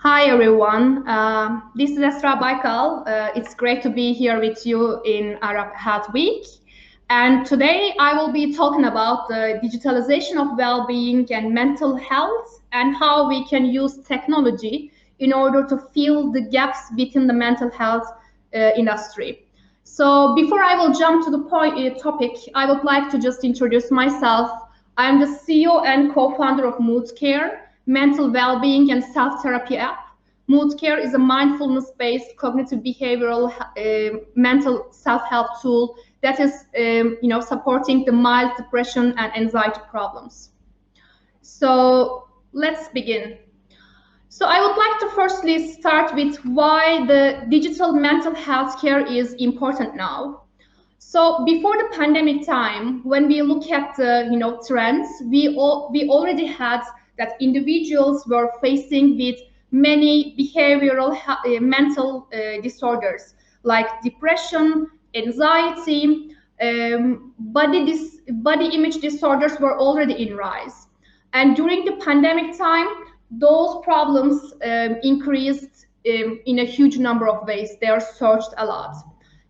Hi everyone, this is Esra Baykal. It's great to be here with you in Arab Health Week. And today I will be talking about the digitalization of well-being and mental health and how we can use technology in order to fill the gaps within the mental health industry. So before I will jump to the topic, I would like to just introduce myself. I am the CEO and co-founder of Mood Care, mental well-being and self-therapy app. Mood Care is a mindfulness-based cognitive behavioral mental self-help tool that is supporting the mild depression and anxiety problems. So let's begin. So I would like to firstly start with why the digital mental health care is important now. So before the pandemic time, when we look at the trends, we already had that individuals were facing with many behavioral mental disorders like depression, anxiety, body image disorders were already in rise. And during the pandemic time, those problems increased in a huge number of ways. They are surged a lot.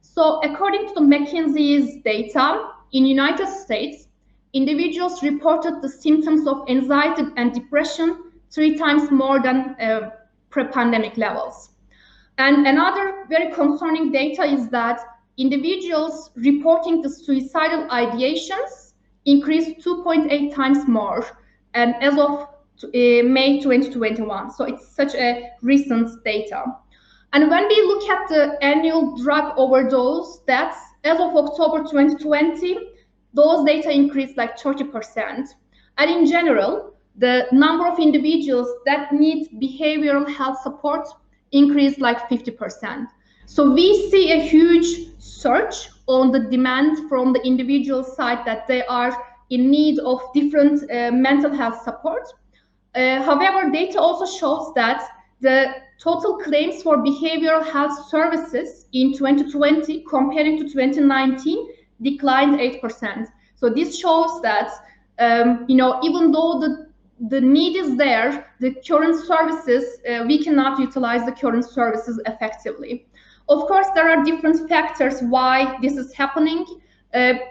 So according to the McKinsey's data, in United States, individuals reported the symptoms of anxiety and depression 3 times more than pre-pandemic levels. And another very concerning data is that individuals reporting the suicidal ideations increased 2.8 times more, and as of May 2021. So it's such a recent data. And when we look at the annual drug overdose deaths, as of October 2020, those data increased like 30%. And in general, the number of individuals that need behavioral health support increased like 50%. So we see a huge surge on the demand from the individual side that they are in need of different mental health support. However, data also shows that the total claims for behavioral health services in 2020 comparing to 2019 declined 8%. So this shows that even though the need is there, the current services, we cannot utilize the current services effectively. Of course, there are different factors why this is happening.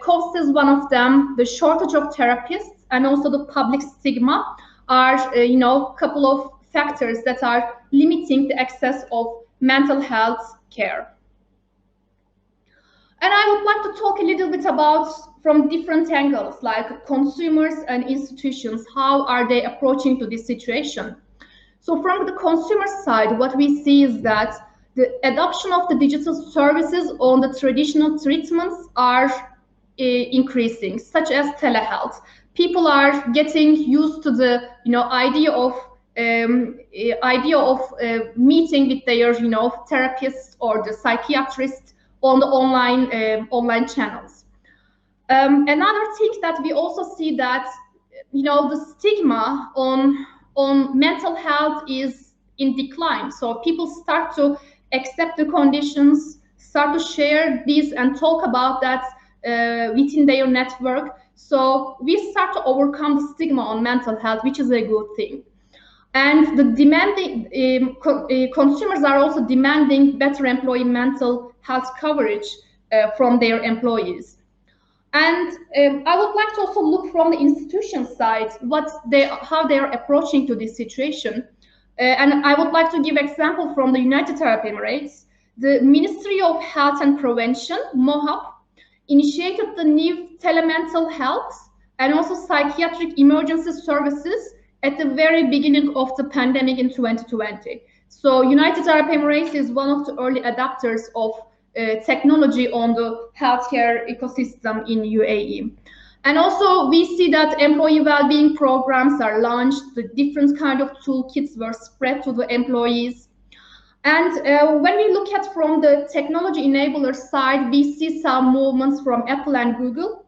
Cost is one of them, the shortage of therapists, and also the public stigma are, couple of factors that are limiting the access of mental health care. And I would like to talk a little bit about from different angles, like consumers and institutions, how are they approaching to this situation? So from the consumer side, what we see is that the adoption of the digital services on the traditional treatments are increasing, such as telehealth. People are getting used to the idea of meeting with their therapist or the psychiatrist on the online channels. Another thing that we also see that the stigma on mental health is in decline. So people start to accept the conditions, start to share these and talk about that within their network. So we start to overcome the stigma on mental health, which is a good thing. And the demanding consumers are also demanding better employee mental health coverage from their employees. And I would like to also look from the institution side how they are approaching to this situation. And I would like to give example from the United Arab Emirates. The Ministry of Health and Prevention, MOHAP, initiated the new telemental health and also psychiatric emergency services at the very beginning of the pandemic in 2020. So United Arab Emirates is one of the early adopters of technology on the healthcare ecosystem in UAE. And also we see that employee well-being programs are launched, the different kind of toolkits were spread to the employees. And when we look at from the technology enabler side, we see some movements from Apple and Google.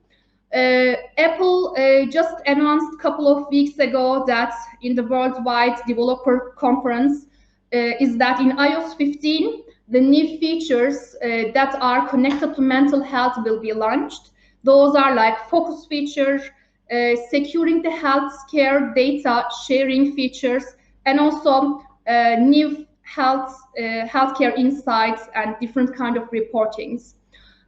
Apple just announced a couple of weeks ago that in the Worldwide Developer Conference is that in iOS 15, the new features that are connected to mental health will be launched. Those are like focus features, securing the healthcare data sharing features, and also new healthcare insights and different kind of reportings.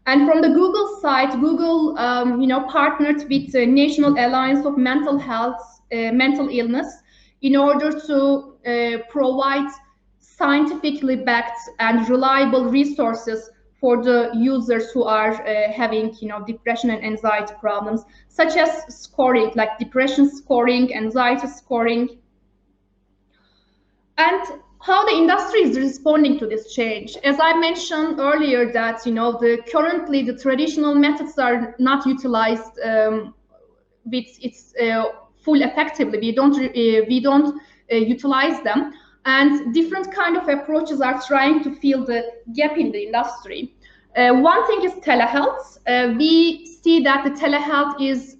And from the Google side, Google partnered with the National Alliance of Mental Health, Mental Illness, in order to provide scientifically backed and reliable resources for the users who are having depression and anxiety problems, such as scoring, like depression scoring, anxiety scoring. And how the industry is responding to this change. As I mentioned earlier, that currently the traditional methods are not utilized with its full effectively. We don't utilize them, and different kind of approaches are trying to fill the gap in the industry. One thing is telehealth. We see that the telehealth is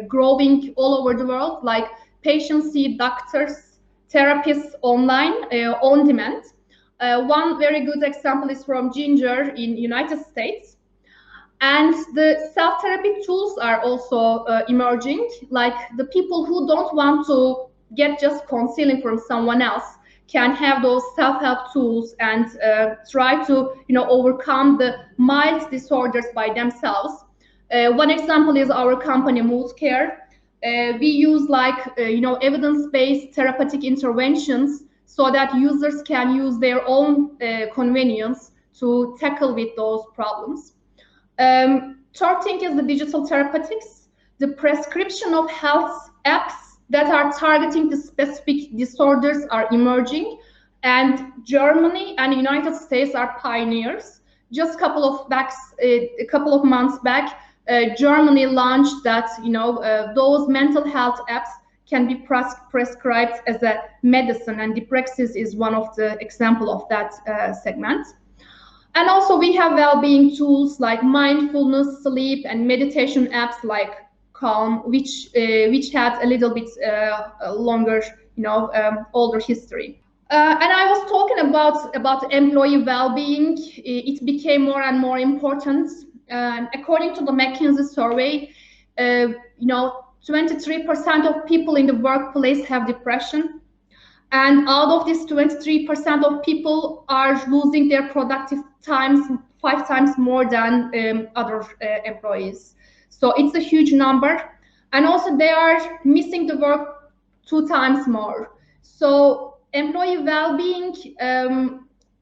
growing all over the world. Like patients see doctors, therapists online, on demand. One very good example is from Ginger in United States. And the self-therapy tools are also emerging, like the people who don't want to get just counseling from someone else can have those self-help tools and try to overcome the mild disorders by themselves. One example is our company Mood Care. We use evidence-based therapeutic interventions so that users can use their own convenience to tackle with those problems. Third thing is the digital therapeutics. The prescription of health apps that are targeting the specific disorders are emerging, and Germany and United States are pioneers. Just a couple of months back, Germany launched that those mental health apps can be prescribed as a medicine, and Deprexis is one of the example of that segment. And also we have well-being tools like mindfulness, sleep, and meditation apps like Calm, which had a little bit longer, older history. And I was talking about employee well-being. It became more and more important. According to the McKinsey survey, 23% of people in the workplace have depression. And out of this, 23% of people are losing their productive times 5 times more than other employees. So it's a huge number. And also they are missing the work 2 times more. So employee well-being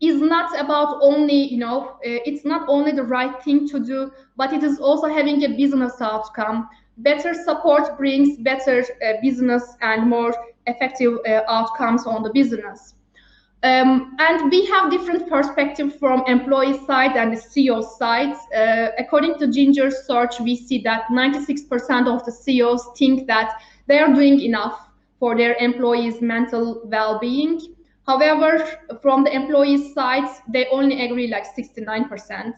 is not about only, it's not only the right thing to do, but it is also having a business outcome. Better support brings better business and more effective outcomes on the business. And we have different perspectives from employee side and the CEO side. According to Ginger search, we see that 96% of the CEOs think that they are doing enough for their employees' mental well-being. However, from the employee side, they only agree like 69%.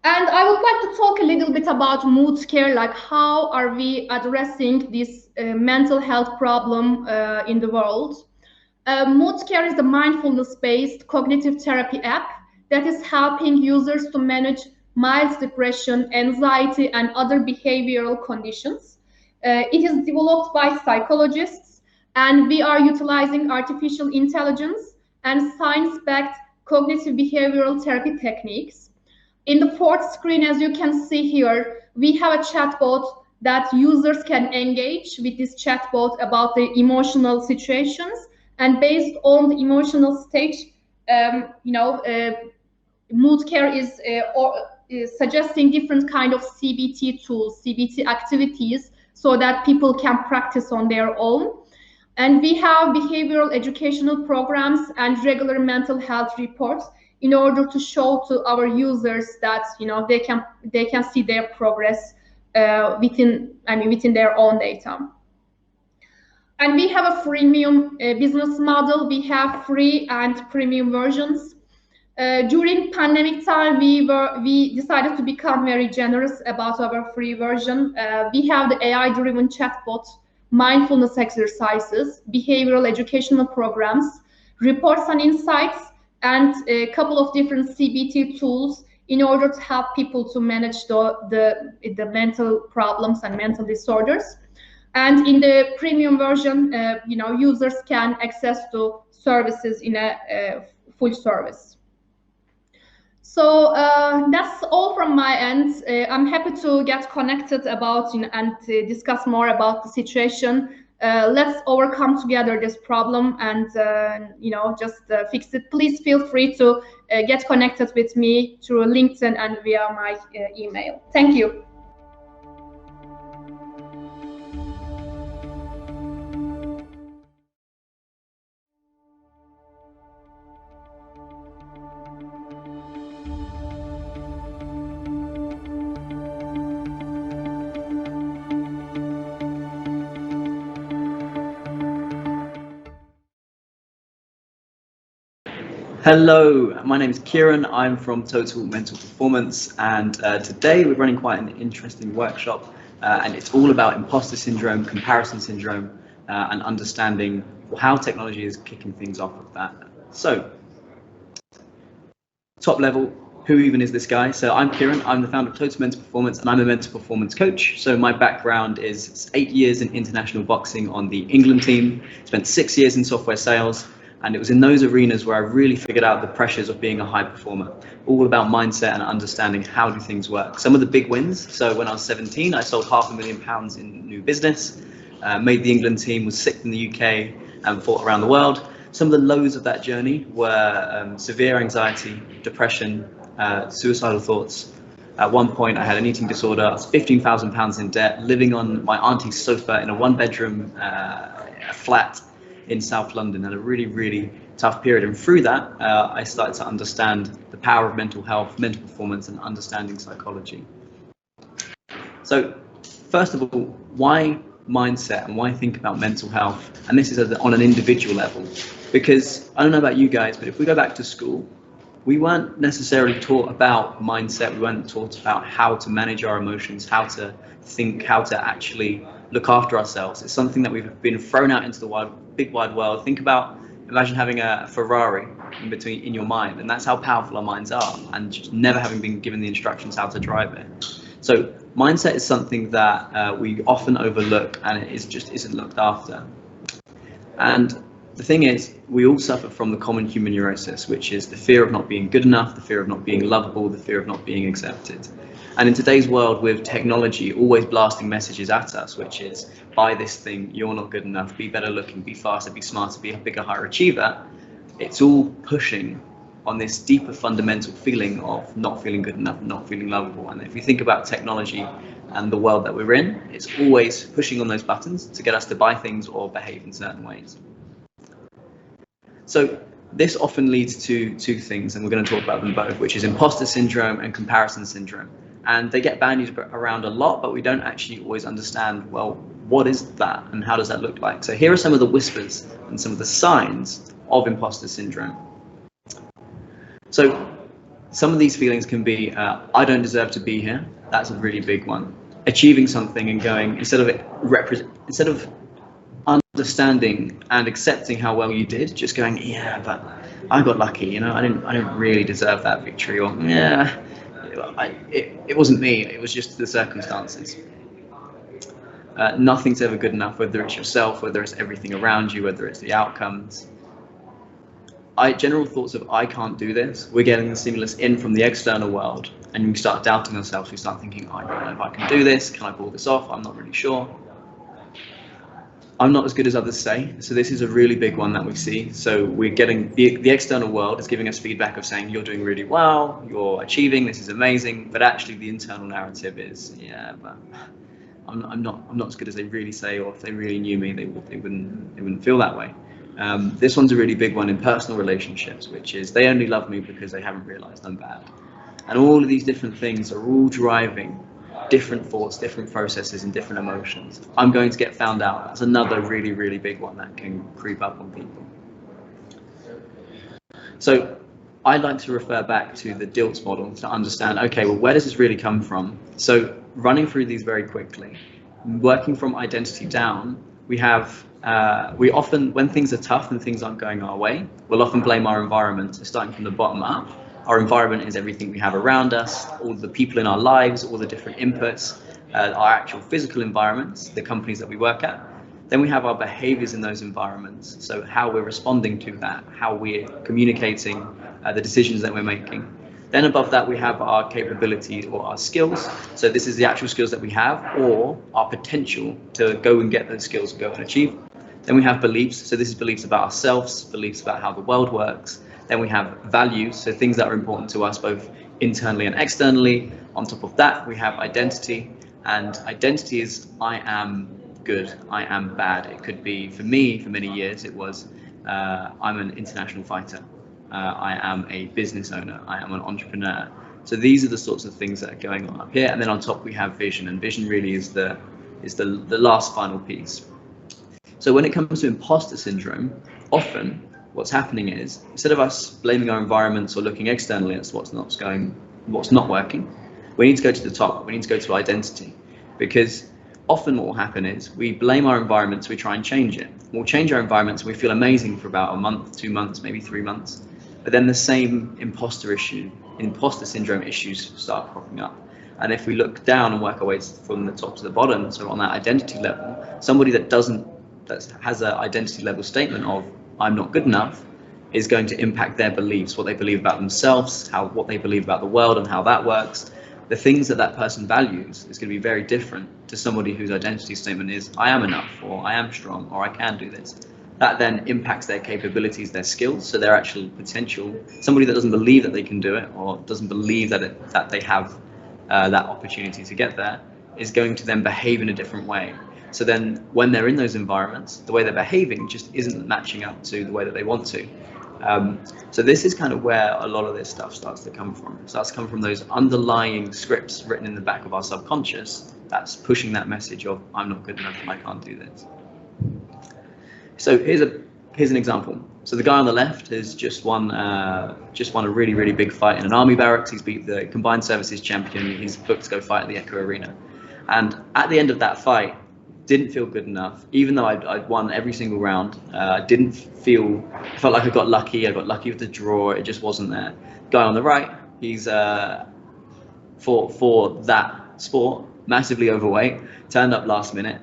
And I would like to talk a little bit about mood care, like how are we addressing this mental health problem in the world. Mood Care is a mindfulness-based cognitive therapy app that is helping users to manage mild depression, anxiety, and other behavioral conditions. It is developed by psychologists, and we are utilizing artificial intelligence and science-backed cognitive behavioral therapy techniques. In the fourth screen, as you can see here, we have a chatbot that users can engage with this chatbot about the emotional situations. And based on the emotional stage, Mood Care is suggesting different kind of CBT tools, CBT activities, so that people can practice on their own. And we have behavioral educational programs and regular mental health reports in order to show to our users that they can see their progress within their own data. And we have a freemium business model. We have free and premium versions. During pandemic time, we decided to become very generous about our free version. We have the AI-driven chatbot, mindfulness exercises, behavioral educational programs, reports and insights, and a couple of different CBT tools in order to help people to manage the mental problems and mental disorders. And in the premium version, users can access to services in a full service. So that's all from my end. I'm happy to get connected about and discuss more about the situation. Let's overcome together this problem and just fix it. Please feel free to get connected with me through LinkedIn and via my email. Thank you. Hello, my name is Kyran. I'm from Total Mental Performance, and today we're running quite an interesting workshop, and it's all about imposter syndrome, comparison syndrome, and understanding how technology is kicking things off with that. So, top level, who even is this guy? So I'm Kyran, I'm the founder of Total Mental Performance, and I'm a mental performance coach. So my background is 8 years in international boxing on the England team, spent 6 years in software sales, and it was in those arenas where I really figured out the pressures of being a high performer, all about mindset and understanding how do things work. Some of the big wins, so when I was 17, I sold £500,000 in new business, made the England team, was 6th in the UK, and fought around the world. Some of the lows of that journey were severe anxiety, depression, suicidal thoughts. At one point, I had an eating disorder. I was £15,000 in debt, living on my auntie's sofa in a one-bedroom flat in South London, and a really, really tough period. And through that, I started to understand the power of mental health, mental performance, and understanding psychology. So, first of all, why mindset and why think about mental health? And this is on an individual level, because I don't know about you guys, but if we go back to school, we weren't necessarily taught about mindset. We weren't taught about how to manage our emotions, how to think, how to actually look after ourselves. It's something that we've been thrown out into the big wide world. Think about, imagine having a Ferrari in your mind, and that's how powerful our minds are, and just never having been given the instructions how to drive it. So mindset is something that we often overlook, and it just isn't looked after. And the thing is, we all suffer from the common human neurosis, which is the fear of not being good enough, the fear of not being lovable, the fear of not being accepted. And in today's world, with technology always blasting messages at us, which is, buy this thing, you're not good enough, be better looking, be faster, be smarter, be a bigger, higher achiever, it's all pushing on this deeper fundamental feeling of not feeling good enough, not feeling lovable. And if you think about technology and the world that we're in, it's always pushing on those buttons to get us to buy things or behave in certain ways. So this often leads to two things, and we're going to talk about them both, which is imposter syndrome and comparison syndrome. And they get bandied around a lot, but we don't actually always understand, well, what is that and how does that look like? So here are some of the whispers and some of the signs of imposter syndrome. So some of these feelings can be, I don't deserve to be here. That's a really big one. Achieving something and going, instead of understanding and accepting how well you did, just going, yeah, but I got lucky, I didn't really deserve that victory, or yeah, it wasn't me, it was just the circumstances. Nothing's ever good enough, whether it's yourself, whether it's everything around you, whether it's the outcomes. General thoughts of, I can't do this. We're getting the stimulus in from the external world, and we start doubting ourselves. We start thinking, I don't know if I can do this. Can I pull this off? I'm not really sure. I'm not as good as others say. So this is a really big one that we see. So we're getting the external world is giving us feedback of saying, you're doing really well, you're achieving, this is amazing. But actually the internal narrative is, yeah, but I'm not as good as they really say, or if they really knew me, they wouldn't feel that way. This one's a really big one in personal relationships, which is they only love me because they haven't realized I'm bad. And all of these different things are all driving different thoughts, different processes, and different emotions. I'm going to get found out. That's another really, really big one that can creep up on people. So I'd like to refer back to the DILTS model to understand, okay, well, where does this really come from? So running through these very quickly, working from identity down, we often, when things are tough and things aren't going our way, we'll often blame our environment. So starting from the bottom up, our environment is everything we have around us, all the people in our lives, all the different inputs, our actual physical environments, the companies that we work at. Then we have our behaviors in those environments, so how we're responding to that, how we're communicating the decisions that we're making. Then above that, we have our capability or our skills. So this is the actual skills that we have or our potential to go and get those skills, go and achieve. Then we have beliefs. So this is beliefs about ourselves, beliefs about how the world works. Then we have values, so things that are important to us both internally and externally. On top of that, we have identity. And identity is I am good, I am bad. It could be, for me, for many years, it was I'm an international fighter. I am a business owner. I am an entrepreneur. So these are the sorts of things that are going on up here. And then on top we have vision, and vision really is the last final piece. So when it comes to imposter syndrome, often what's happening is instead of us blaming our environments or looking externally at what's not working, we need to go to the top. We need to go to identity, because often what will happen is we blame our environment, so we try and change it. We'll change our environment so we feel amazing for about a month, 2 months, maybe 3 months. But then the same imposter syndrome issues start cropping up. And if we look down and work our way from the top to the bottom, so on that identity level, somebody that has an identity level statement of I'm not good enough is going to impact their beliefs, what they believe about themselves, what they believe about the world and how that works. The things that person values is going to be very different to somebody whose identity statement is I am enough, or I am strong, or I can do this. That then impacts their capabilities, their skills, so their actual potential. Somebody that doesn't believe that they can do it, or doesn't believe that they have that opportunity to get there, is going to then behave in a different way. So then when they're in those environments, the way they're behaving just isn't matching up to the way that they want to. So this is kind of where a lot of this stuff starts to come from. It starts to come from those underlying scripts written in the back of our subconscious that's pushing that message of I'm not good enough and I can't do this. So here's an example. So the guy on the left has just won a really, really big fight in an army barracks. He's beat the combined services champion. He's booked to go fight at the Echo Arena. And at the end of that fight, didn't feel good enough. Even though I'd won every single round, I felt like I got lucky. I got lucky with the draw. It just wasn't there. Guy on the right, he's for that sport, massively overweight, turned up last minute.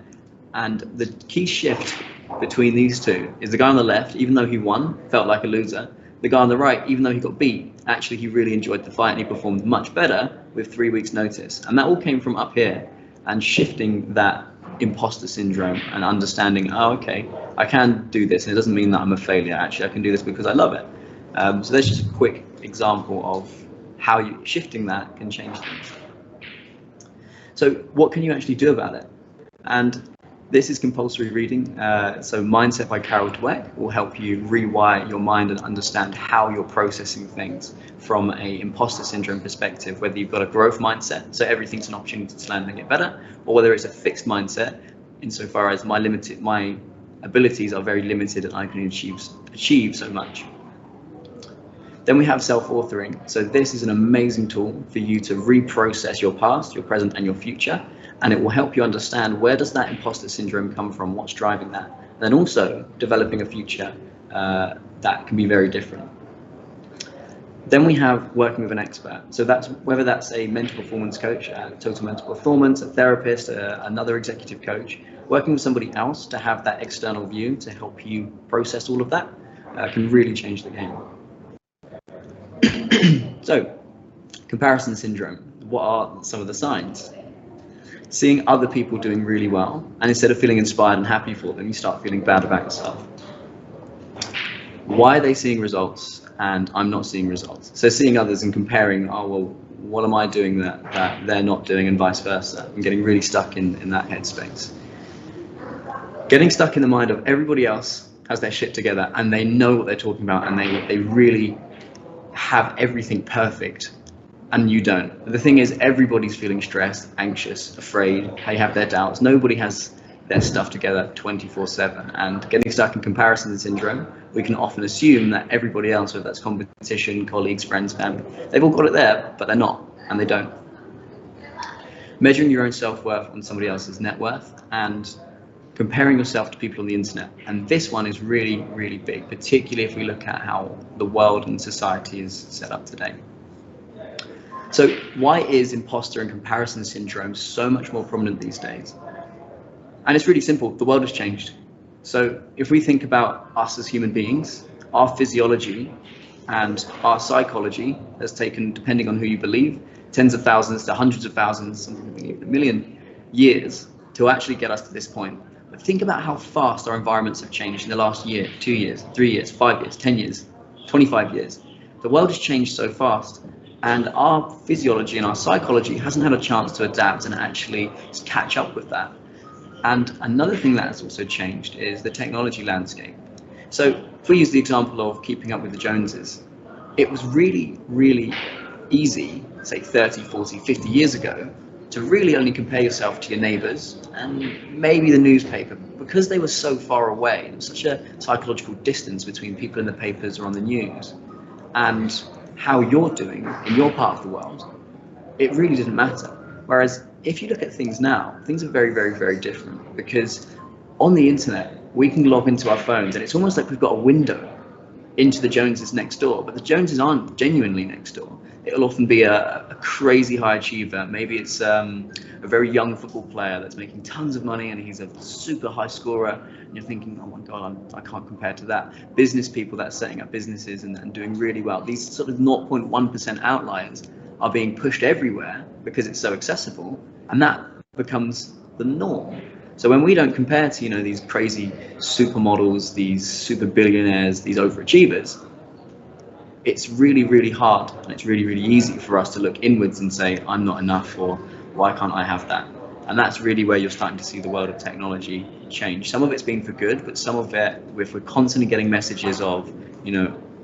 And the key shift between these two is the guy on the left, even though he won, felt like a loser. The guy on the right, even though he got beat, actually he really enjoyed the fight and he performed much better with 3 weeks notice. And that all came from up here and shifting that imposter syndrome and understanding, oh, okay, I can do this, and it doesn't mean that I'm a failure. Actually, I can do this because I love it. So that's just a quick example of how shifting that can change things. So what can you actually do about it? And this is compulsory reading. So Mindset by Carol Dweck will help you rewire your mind and understand how you're processing things from a imposter syndrome perspective, whether you've got a growth mindset, so everything's an opportunity to learn and get better, or whether it's a fixed mindset, insofar as my abilities are very limited and I can achieve so much. Then we have self-authoring. So this is an amazing tool for you to reprocess your past, your present, and your future. And it will help you understand where does that imposter syndrome come from, what's driving that, and then also developing a future that can be very different. Then we have working with an expert. So that's whether that's a mental performance coach, a total mental performance, a therapist, another executive coach, working with somebody else to have that external view to help you process all of that can really change the game. So, comparison syndrome. What are some of the signs? Seeing other people doing really well, and instead of feeling inspired and happy for them, you start feeling bad about yourself. Why are they seeing results and I'm not seeing results? So seeing others and comparing, oh, well, what am I doing that they're not doing, and vice versa, and getting really stuck in that headspace. Getting stuck in the mind of everybody else has their shit together and they know what they're talking about and they really have everything perfect, and you don't. The thing is, everybody's feeling stressed, anxious, afraid. They have their doubts. Nobody has their stuff together 24/7. And getting stuck in comparison syndrome, we can often assume that everybody else, whether that's competition, colleagues, friends, family, they've all got it there, but they're not, and they don't. Measuring your own self-worth on somebody else's net worth, and comparing yourself to people on the internet. And this one is really, really big, particularly if we look at how the world and society is set up today. So why is imposter and comparison syndrome so much more prominent these days? And it's really simple. The world has changed. So if we think about us as human beings, our physiology and our psychology has taken, depending on who you believe, tens of thousands to hundreds of thousands, something even a million years to actually get us to this point. But think about how fast our environments have changed in the last year, 2 years, 3 years, 5 years, 10 years, 25 years. The world has changed so fast, and our physiology and our psychology hasn't had a chance to adapt and actually catch up with that. And another thing that has also changed is the technology landscape. So if we use the example of keeping up with the Joneses, it was really, really easy, say 30, 40, 50 years ago, to really only compare yourself to your neighbours and maybe the newspaper, because they were so far away. There was such a psychological distance between people in the papers or on the news and how you're doing in your part of the world. It really didn't matter. Whereas if you look at things now, things are very, very, very different, because on the internet, we can log into our phones and it's almost like we've got a window into the Joneses next door, but the Joneses aren't genuinely next door. It'll often be a crazy high achiever. Maybe it's a very young football player that's making tons of money and he's a super high scorer, and you're thinking, oh my God, I can't compare to that. Business people that are setting up businesses and doing really well. These sort of 0.1% outliers are being pushed everywhere because it's so accessible, and that becomes the norm. So when we don't compare to, these crazy supermodels, these super billionaires, these overachievers, it's really, really hard, and it's really, really easy for us to look inwards and say, I'm not enough, or why can't I have that? And that's really where you're starting to see the world of technology change. Some of it's been for good, but some of it, if we're constantly getting messages of,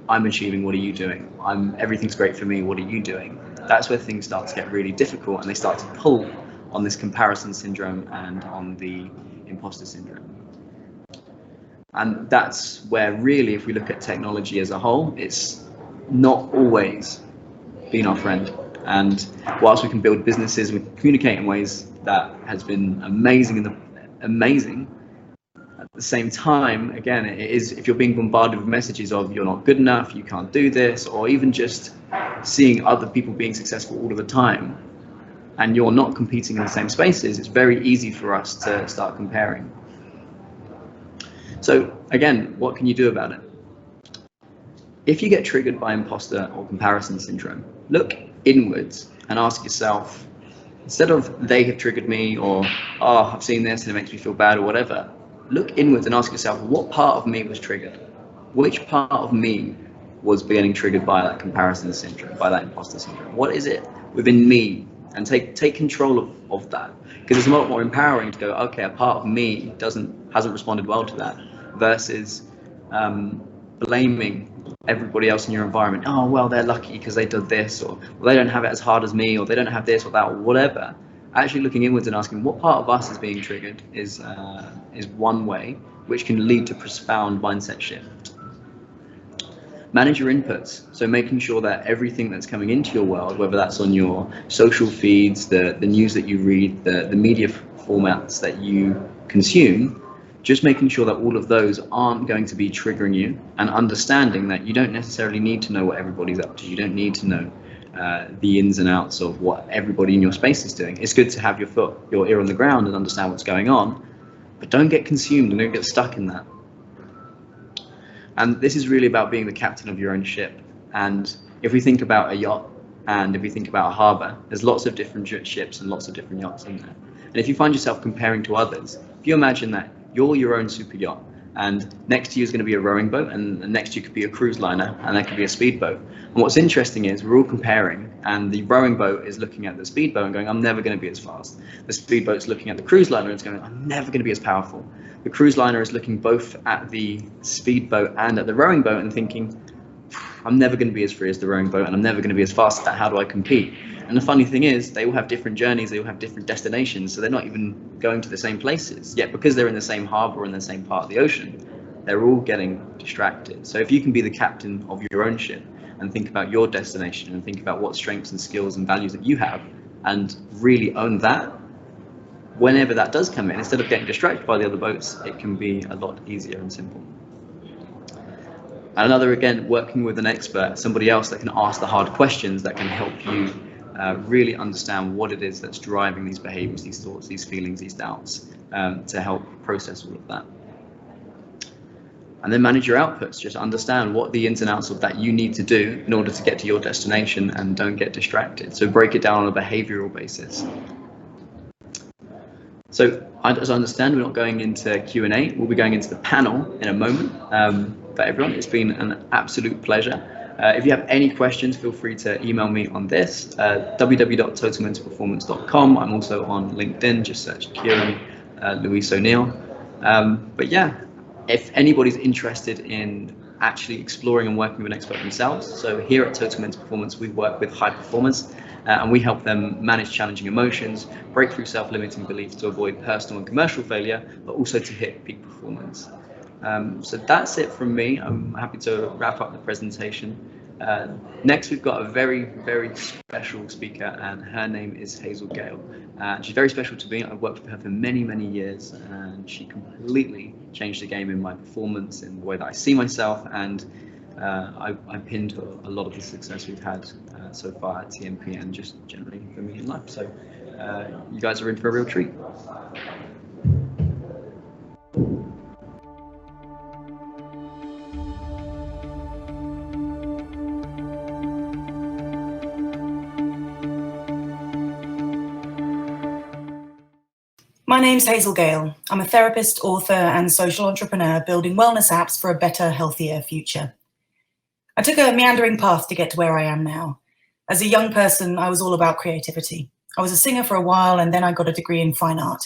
I'm achieving, what are you doing? Everything's great for me, what are you doing? That's where things start to get really difficult, and they start to pull on this comparison syndrome and on the imposter syndrome. And that's where really, if we look at technology as a whole, it's not always been our friend. And whilst we can build businesses, we communicate in ways that has been amazing, at the same time, again, it is, if you're being bombarded with messages of you're not good enough, you can't do this, or even just seeing other people being successful all of the time, and you're not competing in the same spaces, it's very easy for us to start comparing. So again, what can you do about it? If you get triggered by imposter or comparison syndrome, look inwards and ask yourself, instead of they have triggered me, or I've seen this and it makes me feel bad, or whatever, look inwards and ask yourself, what part of me was triggered? Which part of me was getting triggered by that comparison syndrome, by that imposter syndrome? What is it within me? And take control of that, because it's a lot more empowering to go, okay, a part of me hasn't responded well to that, versus blaming everybody else in your environment. Oh, well, they're lucky because they did this, or well, they don't have it as hard as me, or they don't have this or that, or whatever. Actually looking inwards and asking what part of us is being triggered is one way, which can lead to profound mindset shift. Manage your inputs, so making sure that everything that's coming into your world, whether that's on your social feeds, the news that you read, the media formats that you consume, just making sure that all of those aren't going to be triggering you, and understanding that you don't necessarily need to know what everybody's up to. You don't need to know the ins and outs of what everybody in your space is doing. It's good to have your ear on the ground and understand what's going on, but don't get consumed and don't get stuck in that. And this is really about being the captain of your own ship. And if we think about a yacht, and if we think about a harbour, there's lots of different ships and lots of different yachts in there. And if you find yourself comparing to others, if you imagine that you're your own super yacht, and next to you is going to be a rowing boat, and next to you could be a cruise liner, and there could be a speedboat. And what's interesting is we're all comparing, and the rowing boat is looking at the speedboat and going, I'm never going to be as fast. The speedboat's looking at the cruise liner and it's going, I'm never going to be as powerful. The cruise liner is looking both at the speedboat and at the rowing boat and thinking, I'm never going to be as free as the rowing boat, and I'm never going to be as fast as that. How do I compete? And the funny thing is, they all have different journeys, they all have different destinations, so they're not even going to the same places. Yet because they're in the same harbour or in the same part of the ocean, they're all getting distracted. So if you can be the captain of your own ship and think about your destination and think about what strengths and skills and values that you have, and really own that, whenever that does come in, instead of getting distracted by the other boats, it can be a lot easier and simple. And another, again, working with an expert, somebody else that can ask the hard questions that can help you really understand what it is that's driving these behaviors, these thoughts, these feelings, these doubts, to help process all of that. And then manage your outputs. Just understand what the ins and outs of that you need to do in order to get to your destination, and don't get distracted. So break it down on a behavioral basis. So as I understand, we're not going into Q&A. We'll be going into the panel in a moment. But everyone, it's been an absolute pleasure. If you have any questions, feel free to email me on this, www.totalmentalperformance.com. I'm also on LinkedIn, just search Kyran, Luis O'Neill. But yeah, if anybody's interested in actually exploring and working with an expert themselves, so here at Total Mental Performance, we work with high performers, and we help them manage challenging emotions, break through self-limiting beliefs to avoid personal and commercial failure, but also to hit peak performance. So that's it from me. I'm happy to wrap up the presentation. Next, we've got a very, very special speaker, and her name is Hazel Gale. She's very special to me. I've worked with her for many, many years, and she completely changed the game in my performance, in the way that I see myself, and I pinned a lot of the success we've had so far at TMP, and just generally for me in life. So you guys are in for a real treat. My name's Hazel Gale. I'm a therapist, author, and social entrepreneur building wellness apps for a better, healthier future. I took a meandering path to get to where I am now. As a young person, I was all about creativity. I was a singer for a while, and then I got a degree in fine art.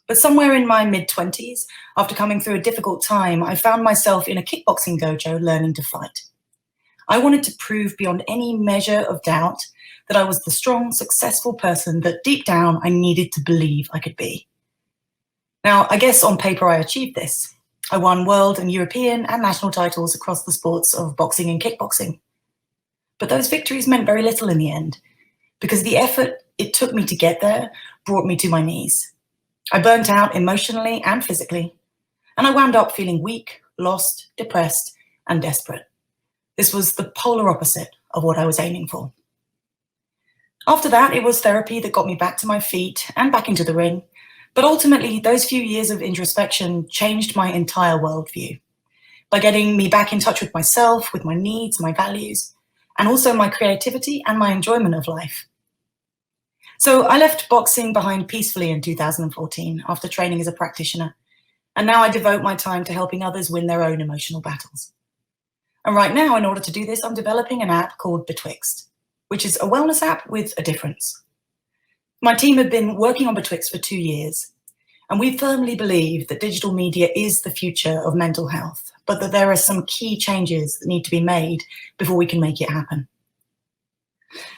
But somewhere in my mid-20s, after coming through a difficult time, I found myself in a kickboxing dojo learning to fight. I wanted to prove beyond any measure of doubt that I was the strong, successful person that deep down I needed to believe I could be. Now, I guess on paper I achieved this. I won world and European and national titles across the sports of boxing and kickboxing. But those victories meant very little in the end, because the effort it took me to get there brought me to my knees. I burnt out emotionally and physically, and I wound up feeling weak, lost, depressed, and desperate. This was the polar opposite of what I was aiming for. After that, it was therapy that got me back to my feet and back into the ring. But ultimately, those few years of introspection changed my entire worldview by getting me back in touch with myself, with my needs, my values, and also my creativity and my enjoyment of life. So I left boxing behind peacefully in 2014 after training as a practitioner. And now I devote my time to helping others win their own emotional battles. And right now, in order to do this, I'm developing an app called Betwixt, which is a wellness app with a difference. My team have been working on Betwixt for 2 years, and we firmly believe that digital media is the future of mental health, but that there are some key changes that need to be made before we can make it happen.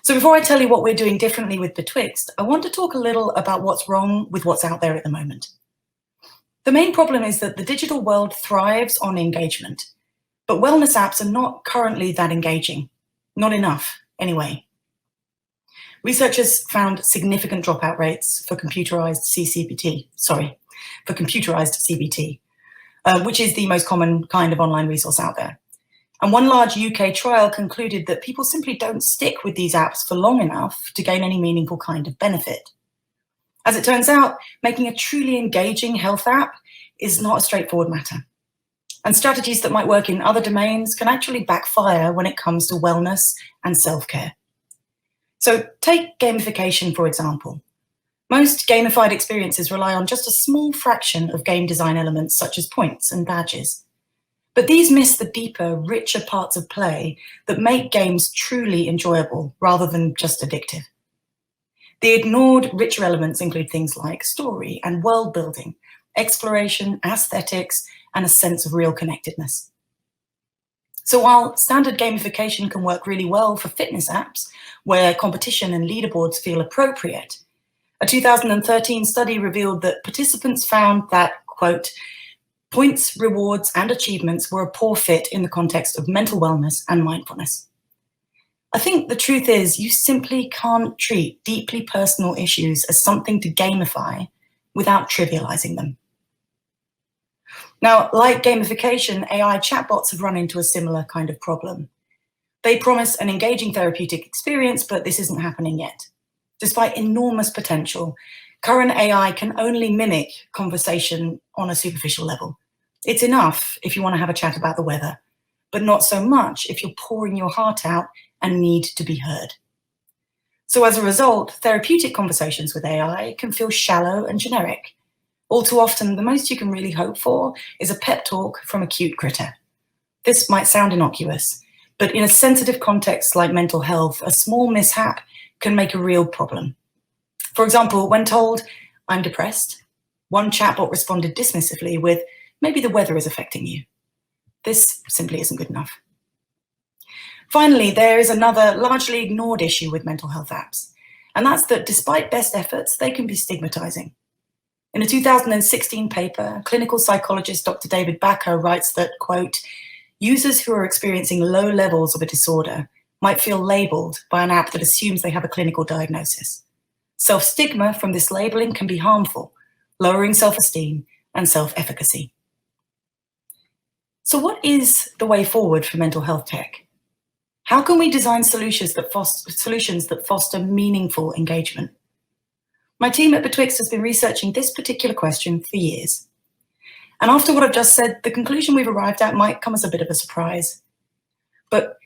So before I tell you what we're doing differently with Betwixt, I want to talk a little about what's wrong with what's out there at the moment. The main problem is that the digital world thrives on engagement, but wellness apps are not currently that engaging. Not enough, anyway. Researchers found significant dropout rates for computerized CBT, which is the most common kind of online resource out there. And one large UK trial concluded that people simply don't stick with these apps for long enough to gain any meaningful kind of benefit. As it turns out, making a truly engaging health app is not a straightforward matter. And strategies that might work in other domains can actually backfire when it comes to wellness and self-care. So take gamification, for example. Most gamified experiences rely on just a small fraction of game design elements such as points and badges. But these miss the deeper, richer parts of play that make games truly enjoyable rather than just addictive. The ignored, richer elements include things like story and world building, exploration, aesthetics, and a sense of real connectedness. So while standard gamification can work really well for fitness apps, where competition and leaderboards feel appropriate, a 2013 study revealed that participants found that, quote, points, rewards, and achievements were a poor fit in the context of mental wellness and mindfulness. I think the truth is you simply can't treat deeply personal issues as something to gamify without trivializing them. Now, like gamification, AI chatbots have run into a similar kind of problem. They promise an engaging therapeutic experience, but this isn't happening yet. Despite enormous potential, current AI can only mimic conversation on a superficial level. It's enough if you want to have a chat about the weather, but not so much if you're pouring your heart out and need to be heard. So as a result, therapeutic conversations with AI can feel shallow and generic. All too often, the most you can really hope for is a pep talk from a cute critter. This might sound innocuous, but in a sensitive context like mental health, a small mishap can make a real problem. For example, when told, "I'm depressed," one chatbot responded dismissively with, "Maybe the weather is affecting you." This simply isn't good enough. Finally, there is another largely ignored issue with mental health apps, and that's that despite best efforts, they can be stigmatizing. In a 2016 paper, clinical psychologist Dr. David Baykal writes that, quote, "Users who are experiencing low levels of a disorder might feel labeled by an app that assumes they have a clinical diagnosis. Self-stigma from this labeling can be harmful, lowering self-esteem and self-efficacy." So what is the way forward for mental health tech? How can we design solutions that foster meaningful engagement? My team at Betwixt has been researching this particular question for years. And after what I've just said, the conclusion we've arrived at might come as a bit of a surprise. But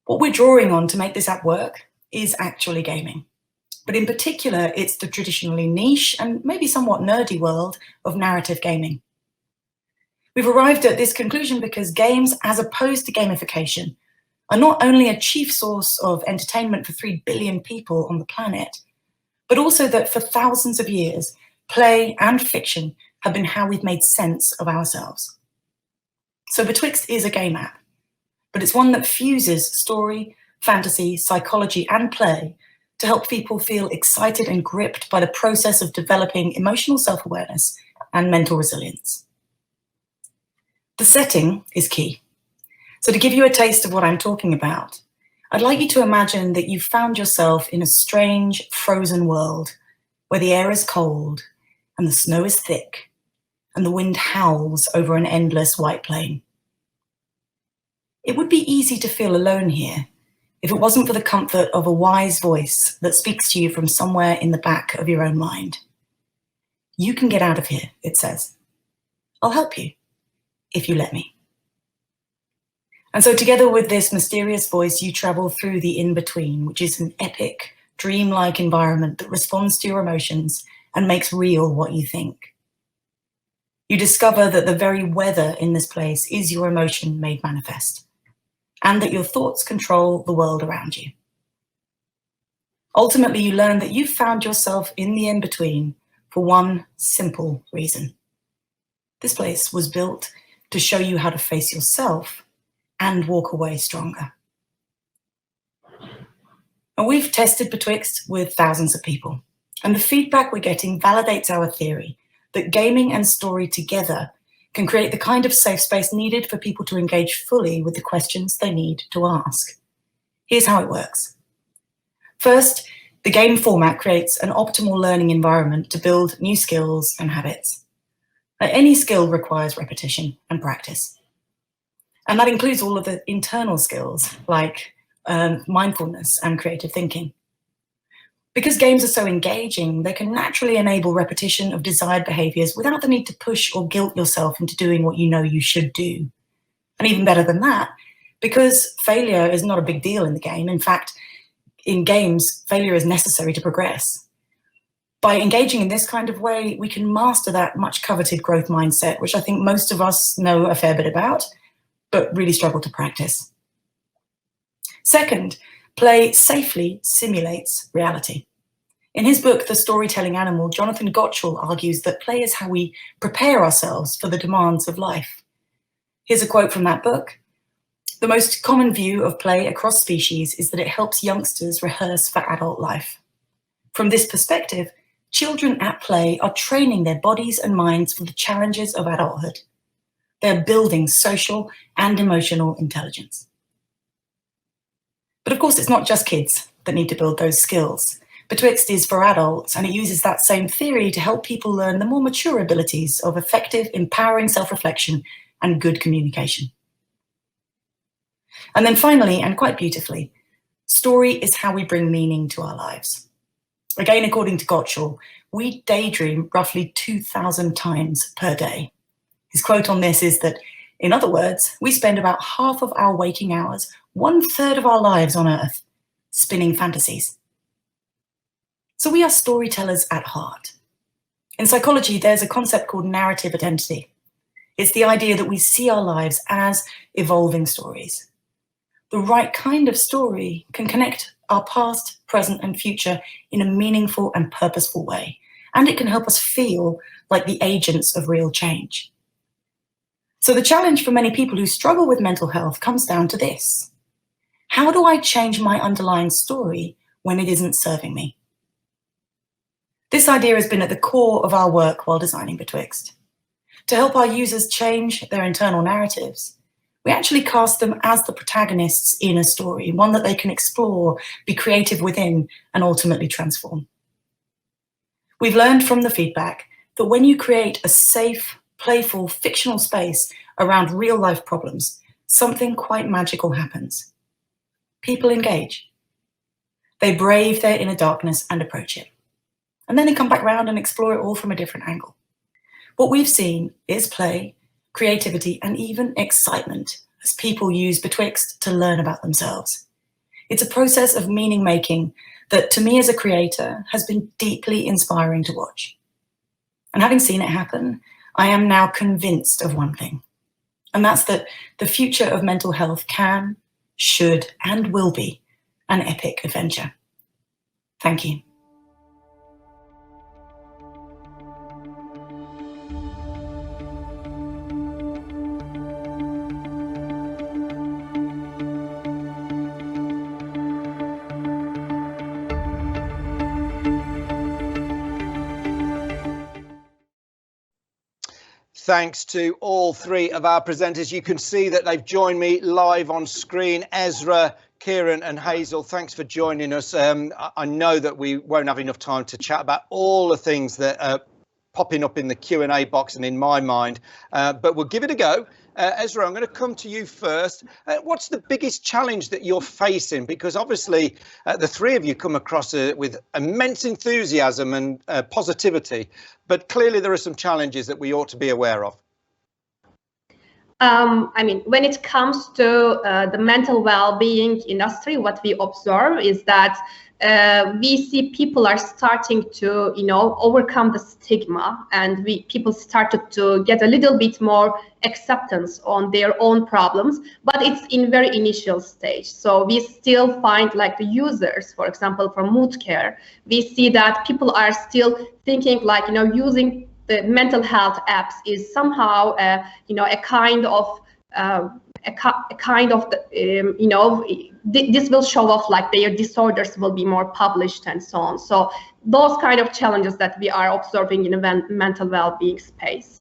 what we're drawing on to make this app work is actually gaming. But in particular, it's the traditionally niche and maybe somewhat nerdy world of narrative gaming. We've arrived at this conclusion because games, as opposed to gamification, are not only a chief source of entertainment for 3 billion people on the planet, but also that for thousands of years, play and fiction have been how we've made sense of ourselves. So Betwixt is a game app, but it's one that fuses story, fantasy, psychology, and play to help people feel excited and gripped by the process of developing emotional self-awareness and mental resilience. The setting is key. So to give you a taste of what I'm talking about, I'd like you to imagine that you've found yourself in a strange, frozen world where the air is cold and the snow is thick and the wind howls over an endless white plain. It would be easy to feel alone here if it wasn't for the comfort of a wise voice that speaks to you from somewhere in the back of your own mind. "You can get out of here," it says. "I'll help you, if you let me." And so together with this mysterious voice, you travel through the in-between, which is an epic, dreamlike environment that responds to your emotions and makes real what you think. You discover that the very weather in this place is your emotion made manifest, and that your thoughts control the world around you. Ultimately, you learn that you've found yourself in the in-between for one simple reason. This place was built to show you how to face yourself and walk away stronger. And we've tested Betwixt with thousands of people, and the feedback we're getting validates our theory that gaming and story together can create the kind of safe space needed for people to engage fully with the questions they need to ask. Here's how it works. First, the game format creates an optimal learning environment to build new skills and habits. Any skill requires repetition and practice. And that includes all of the internal skills like mindfulness and creative thinking. Because games are so engaging, they can naturally enable repetition of desired behaviors without the need to push or guilt yourself into doing what you know you should do. And even better than that, because failure is not a big deal in the game. In fact, in games, failure is necessary to progress. By engaging in this kind of way, we can master that much coveted growth mindset, which I think most of us know a fair bit about, but really struggle to practice. Second, play safely simulates reality. In his book, The Storytelling Animal, Jonathan Gottschall argues that play is how we prepare ourselves for the demands of life. Here's a quote from that book. "The most common view of play across species is that it helps youngsters rehearse for adult life. From this perspective, children at play are training their bodies and minds for the challenges of adulthood. They're building social and emotional intelligence." But of course, it's not just kids that need to build those skills. Betwixt is for adults, and it uses that same theory to help people learn the more mature abilities of effective, empowering self-reflection and good communication. And then finally, and quite beautifully, story is how we bring meaning to our lives. Again, according to Gottschall, we daydream roughly 2,000 times per day. His quote on this is that, in other words, we spend about half of our waking hours, 1/3 of our lives on Earth, spinning fantasies. So we are storytellers at heart. In psychology, there's a concept called narrative identity. It's the idea that we see our lives as evolving stories. The right kind of story can connect our past, present, and future in a meaningful and purposeful way, and it can help us feel like the agents of real change. So the challenge for many people who struggle with mental health comes down to this. How do I change my underlying story when it isn't serving me? This idea has been at the core of our work while designing Betwixt. To help our users change their internal narratives, we actually cast them as the protagonists in a story, one that they can explore, be creative within, and ultimately transform. We've learned from the feedback that when you create a safe, playful, fictional space around real-life problems, something quite magical happens. People engage. They brave their inner darkness and approach it. And then they come back round and explore it all from a different angle. What we've seen is play, creativity, and even excitement as people use Betwixt to learn about themselves. It's a process of meaning making that, to me as a creator, has been deeply inspiring to watch. And having seen it happen, I am now convinced of one thing, and that's that the future of mental health can, should, and will be an epic adventure. Thank you. Thanks to all three of our presenters. You can see that they've joined me live on screen. Esra, Kyran and Hazel, thanks for joining us. I know that we won't have enough time to chat about all the things that are popping up in the Q&A box and in my mind, but we'll give it a go. Esra, I'm going to come to you first. What's the biggest challenge that you're facing? Because obviously the three of you come across with immense enthusiasm and positivity, but clearly there are some challenges that we ought to be aware of. I mean, when it comes to the mental well-being industry, what we observe is that we see people are starting to, overcome the stigma, and people started to get a little bit more acceptance on their own problems, but it's in very initial stage. So we still find, like, the users, for example, for mood care, we see that people are still thinking, like, using the mental health apps is somehow, a kind of this will show off, like their disorders will be more published and so on. So those kind of challenges that we are observing in a mental well-being space.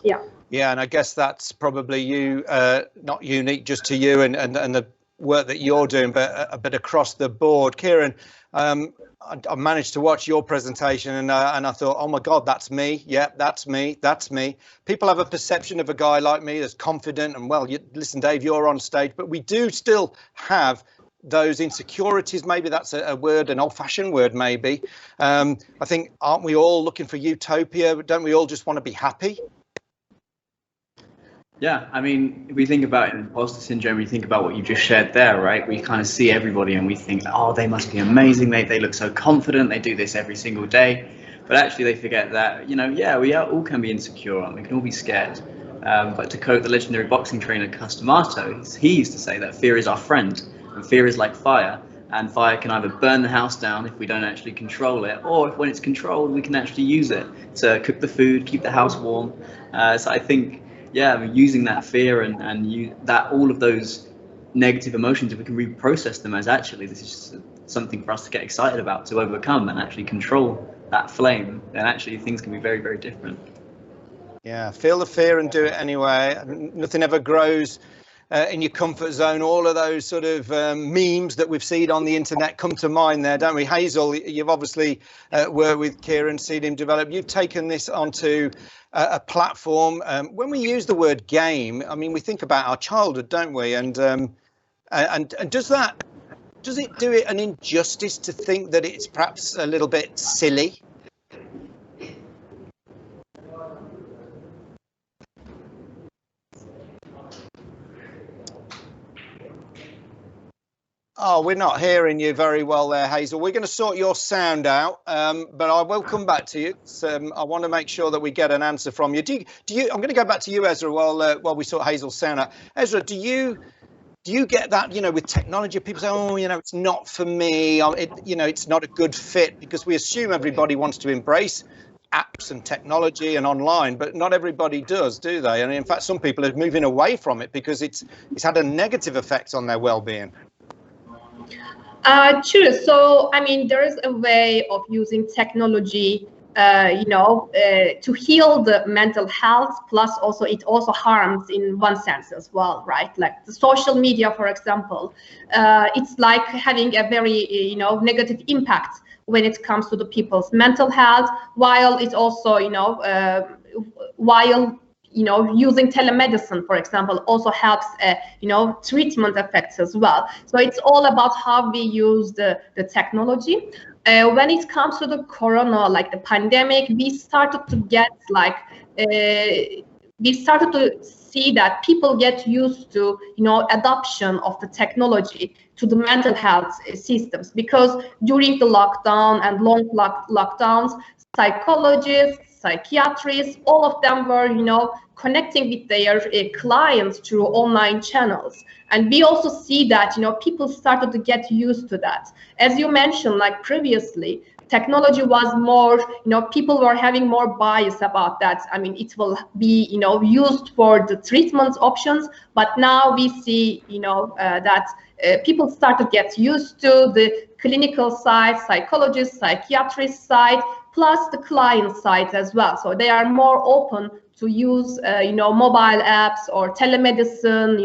Yeah. Yeah, and I guess that's probably you, not unique just to you and the work that you're doing, but across the board. Kyran, I managed to watch your presentation and I thought, oh my God, that's me. Yeah, that's me. That's me. People have a perception of a guy like me that's confident and, well, listen, Dave, you're on stage, but we do still have those insecurities. Maybe that's a word, an old-fashioned word, maybe. I think, aren't we all looking for utopia? Don't we all just want to be happy? Yeah, I mean, if we think about imposter syndrome, we think about what you just shared there, right? We kind of see everybody and we think, oh, they must be amazing. They look so confident. They do this every single day. But actually they forget that, yeah, we all can be insecure and we can all be scared. But to quote the legendary boxing trainer Customato, he used to say that fear is our friend and fear is like fire. And fire can either burn the house down if we don't actually control it, or if when it's controlled, we can actually use it to cook the food, keep the house warm. So I think, yeah, I mean, using that fear and all of those negative emotions, if we can reprocess them as actually this is just something for us to get excited about, to overcome and actually control that flame, then actually things can be very, very different. Yeah, feel the fear and do it anyway. Nothing ever grows in your comfort zone. All of those sort of memes that we've seen on the internet come to mind there, don't we? Hazel, you've obviously worked with Kyran, seen him develop. You've taken this onto a platform. When we use the word game, I mean, we think about our childhood, don't we? And And does it do it an injustice to think that it's perhaps a little bit silly? Oh, we're not hearing you very well there, Hazel. We're going to sort your sound out, but I will come back to you. So, I want to make sure that we get an answer from you. Do you? I'm going to go back to you, Esra, while we sort Hazel's sound out. Esra, do you get that? You know, with technology, people say, "Oh, you know, it's not for me. It's not a good fit," because we assume everybody wants to embrace apps and technology and online, but not everybody does, do they? And in fact, some people are moving away from it because it's had a negative effect on their well-being. True. So, I mean, there is a way of using technology, to heal the mental health. Plus, also it also harms in one sense as well, right? Like the social media, for example, it's like having a very, negative impact when it comes to the people's mental health. While it's also, using telemedicine, for example, also helps, treatment effects as well. So it's all about how we use the technology. When it comes to the corona, like the pandemic, we started to get we started to see that people get used to, adoption of the technology to the mental health systems, because during the lockdown and long lockdowns, psychologists, psychiatrists, all of them were, connecting with their clients through online channels. And we also see that, people started to get used to that. As you mentioned, like previously, technology was more, people were having more bias about that. I mean, it will be, used for the treatment options, but now we see, that people start to get used to the clinical side, psychologist, psychiatrist side, plus the client side as well. So they are more open to use, mobile apps or telemedicine,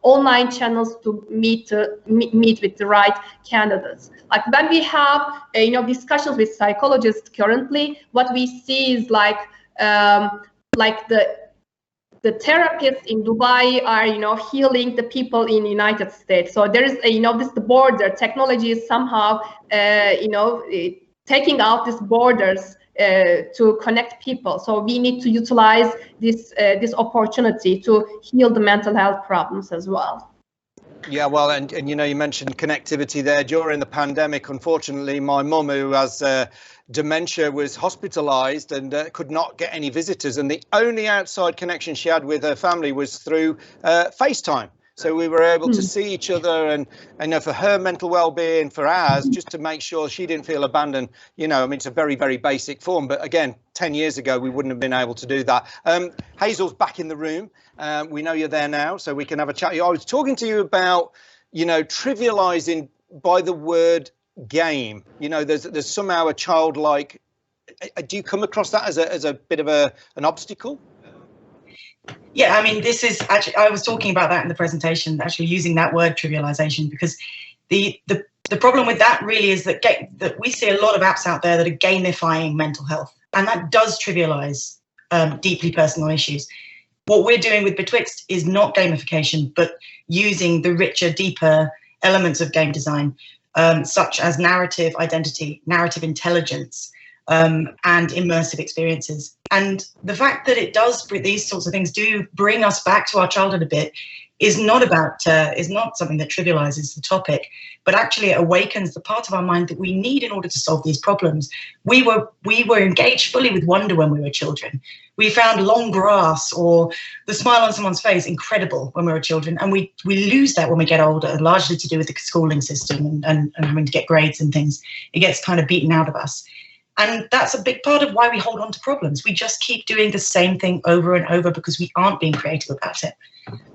online channels to meet with the right candidates. Like when we have, discussions with psychologists currently, what we see is like the therapists in Dubai are, healing the people in the United States. So there is, the border technology is somehow, taking out these borders to connect people. So we need to utilize this opportunity to heal the mental health problems as well. Yeah, well, and you mentioned connectivity there. During the pandemic, unfortunately, my mum, who has dementia, was hospitalized and could not get any visitors. And the only outside connection she had with her family was through FaceTime. So we were able to see each other, and for her mental well-being, for ours, just to make sure she didn't feel abandoned. It's a very, very basic form. But again, 10 years ago, we wouldn't have been able to do that. Hazel's back in the room. We know you're there now, so we can have a chat. I was talking to you about, trivializing by the word game. There's somehow a childlike. Do you come across that as a bit of an obstacle? Yeah, I mean, this is actually, I was talking about that in the presentation, actually using that word trivialization, because the problem with that really is that we see a lot of apps out there that are gamifying mental health, and that does trivialize deeply personal issues. What we're doing with Betwixt is not gamification, but using the richer, deeper elements of game design, such as narrative identity, narrative intelligence, and immersive experiences. And the fact that it does, these sorts of things do bring us back to our childhood a bit, is not something that trivializes the topic, but actually it awakens the part of our mind that we need in order to solve these problems. We were engaged fully with wonder when we were children. We found long grass or the smile on someone's face incredible when we were children, and we lose that when we get older, largely to do with the schooling system and having to get grades and things. It gets kind of beaten out of us. And that's a big part of why we hold on to problems. We just keep doing the same thing over and over because we aren't being creative about it.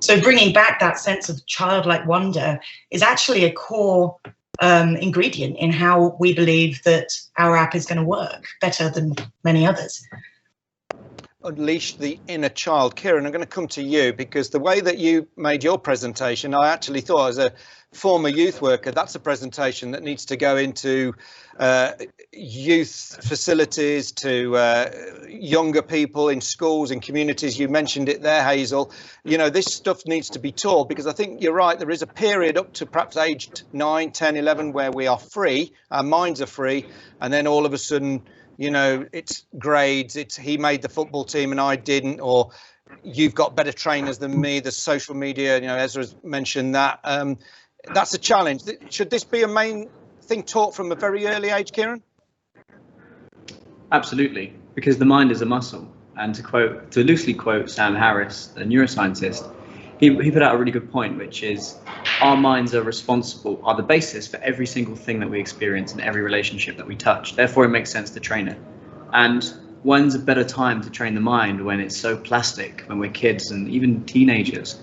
So bringing back that sense of childlike wonder is actually a core ingredient in how we believe that our app is going to work better than many others. unleash the inner child. Kyran, I'm going to come to you, because the way that you made your presentation, I actually thought, as a former youth worker, that's a presentation that needs to go into youth facilities, to younger people in schools and communities. You mentioned it there, Hazel. You know, this stuff needs to be taught, because I think you're right, there is a period up to perhaps aged 9, 10, 11 where we are free, our minds are free, and then all of a sudden, you know, it's grades, it's he made the football team and I didn't, or you've got better trainers than me, the social media, you know, Esra's mentioned that. That's a challenge. Should this be a main thing taught from a very early age, Kyran? Absolutely, because the mind is a muscle. And to loosely quote Sam Harris, a neuroscientist, he put out a really good point, which is our minds are the basis for every single thing that we experience and every relationship that we touch. Therefore, it makes sense to train it. And when's a better time to train the mind when it's so plastic, when we're kids and even teenagers?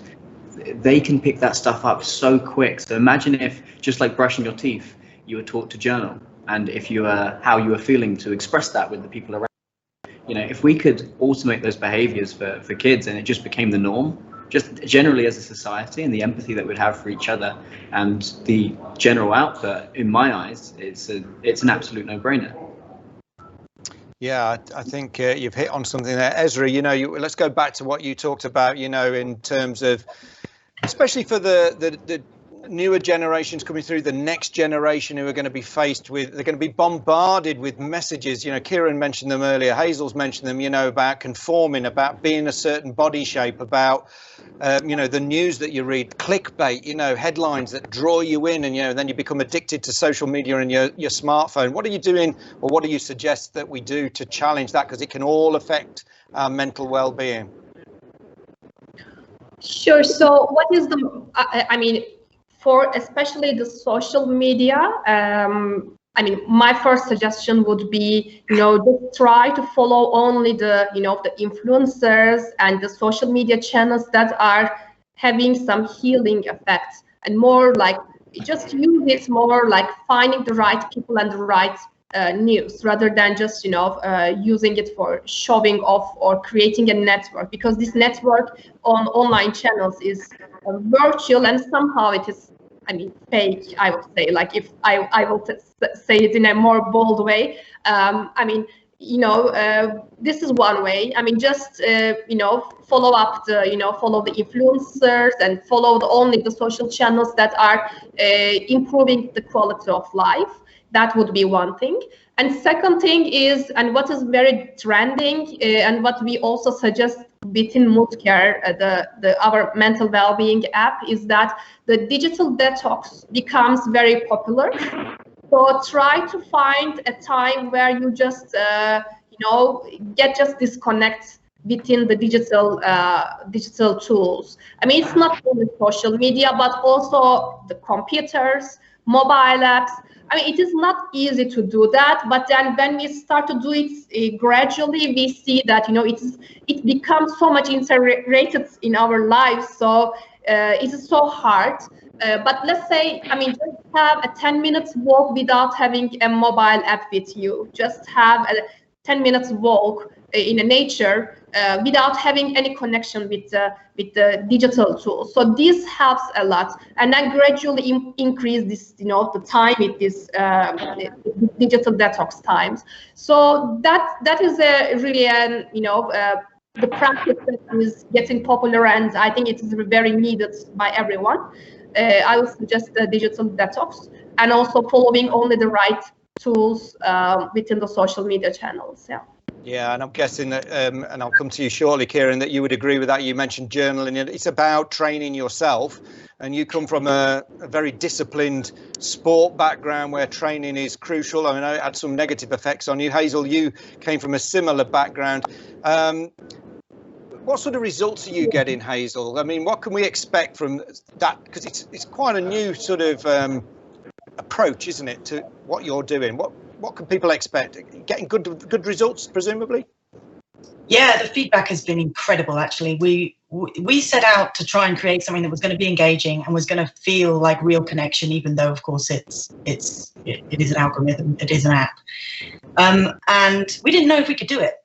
They can pick that stuff up so quick. So imagine if, just like brushing your teeth, you were taught to journal, and if you were how you were feeling, to express that with the people around. You know, if we could automate those behaviors for kids and it just became the norm, just generally as a society, and the empathy that we'd have for each other and the general output, in my eyes, it's an absolute no-brainer. Yeah, I think you've hit on something there, Esra. You know, let's go back to what you talked about. You know, in terms of, especially for the newer generations coming through, the next generation who are going to be faced with, they're going to be bombarded with messages. You know, Kyran mentioned them earlier, Hazel's mentioned them, you know, about conforming, about being a certain body shape, about, you know, the news that you read, clickbait, you know, headlines that draw you in, and, you know, then you become addicted to social media and your smartphone. What are you doing, or what do you suggest that we do to challenge that? Because it can all affect our mental well-being. Sure. So what is I mean, for especially the social media, I mean, my first suggestion would be, you know, just try to follow only the, you know, the influencers and the social media channels that are having some healing effects, and more like just use it more like finding the right people and the right news, rather than just, you know, using it for showing off or creating a network, because this network on online channels is virtual, and somehow it is, I mean, fake, I would say. Like, if I will say it in a more bold way, I mean, you know, this is one way. I mean, just, you know, follow the influencers and follow only the social channels that are improving the quality of life. That would be one thing. And second thing is, and what is very trending, and what we also suggest within Mood Care, our mental well-being app, is that the digital detox becomes very popular. So try to find a time where you just, you know, just disconnect within the digital tools. I mean, it's not only social media, but also the computers, mobile apps. I mean, it is not easy to do that, but then when we start to do it gradually, we see that, you know, it becomes so much integrated in our lives. So it is so hard. But let's say, I mean, just have a 10 minutes walk without having a mobile app with you. Just have a 10 minutes walk in the nature without having any connection with the digital tools. So this helps a lot, and then gradually increase this, you know, the time with this digital detox times. So that is a really, you know, the practice that is getting popular, and I think it is very needed by everyone. I would suggest the digital detox, and also following only the right tools within the social media channels. Yeah. Yeah, and I'm guessing that, and I'll come to you shortly, Kyran, that you would agree with that. You mentioned journaling. It's about training yourself, and you come from a very disciplined sport background where training is crucial. I mean, it had some negative effects on you. Hazel, you came from a similar background. What sort of results are you getting, Hazel? I mean, what can we expect from that? Because it's quite a new sort of approach, isn't it, to what you're doing? What can people expect? Getting good results, presumably? Yeah, the feedback has been incredible, actually. We set out to try and create something that was going to be engaging and was going to feel like real connection, even though, of course, it is an algorithm, it is an app. And we didn't know if we could do it.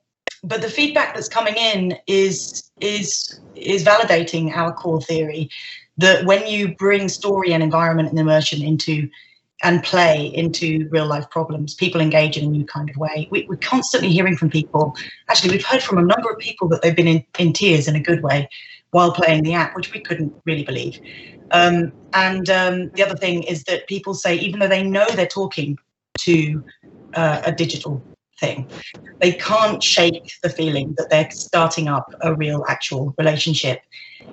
But the feedback that's coming in is validating our core theory that when you bring story and environment and immersion into and play into real life problems, people engage in a new kind of way. We're constantly hearing from people. Actually, we've heard from a number of people that they've been in tears in a good way while playing the app, which we couldn't really believe. The other thing is that people say, even though they know they're talking to a digital thing, they can't shake the feeling that they're starting up a real actual relationship.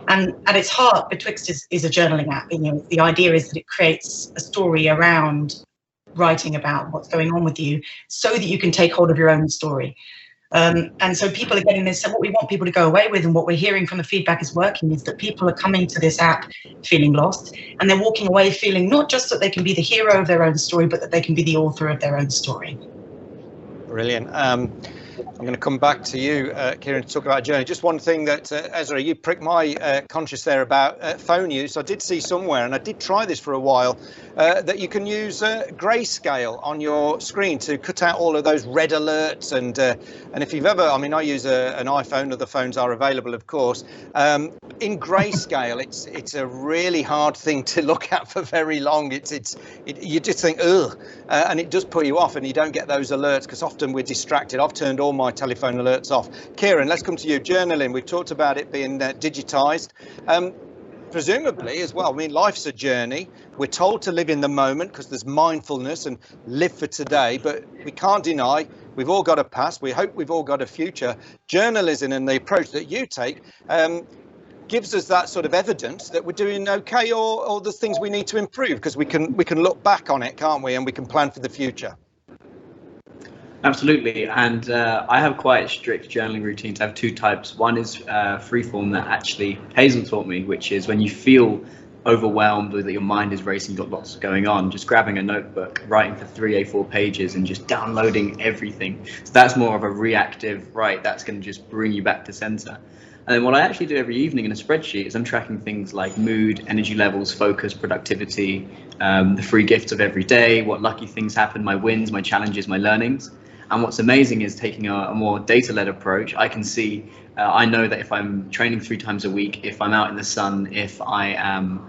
And at its heart, Betwixt is a journaling app. You know, the idea is that it creates a story around writing about what's going on with you so that you can take hold of your own story. And so people are getting this. So what we want people to go away with, and what we're hearing from the feedback is working, is that people are coming to this app feeling lost, and they're walking away feeling not just that they can be the hero of their own story, but that they can be the author of their own story. Brilliant. I'm going to come back to you, Kyran, to talk about journey. Just one thing that, Esra, you pricked my conscience there about phone use. I did see somewhere, and I did try this for a while, that you can use grayscale on your screen to cut out all of those red alerts. And if you've ever, I mean, I use an iPhone. Other phones are available, of course. In grayscale, it's a really hard thing to look at for very long. You just think, ugh, and it does put you off, and you don't get those alerts because often we're distracted. I've turned all my telephone alerts off. Kyran, let's come to you. Journaling, we've talked about it being digitized. Presumably as well, I mean, life's a journey. We're told to live in the moment because there's mindfulness and live for today, but we can't deny we've all got a past. We hope we've all got a future. Journalism and the approach that you take gives us that sort of evidence that we're doing okay, or there's things we need to improve, because we can look back on it, can't we, and we can plan for the future. Absolutely, and I have quite strict journaling routines. I have two types. One is freeform that actually Hazel taught me, which is when you feel overwhelmed or that your mind is racing, got lots going on, just grabbing a notebook, writing for 3 A4 pages and just downloading everything. So that's more of a reactive, right, that's going to just bring you back to center. And then what I actually do every evening in a spreadsheet is I'm tracking things like mood, energy levels, focus, productivity, the free gifts of every day, what lucky things happen, my wins, my challenges, my learnings. And what's amazing is taking a more data-led approach. I can see, I know that if I'm training 3 times a week, if I'm out in the sun, if I am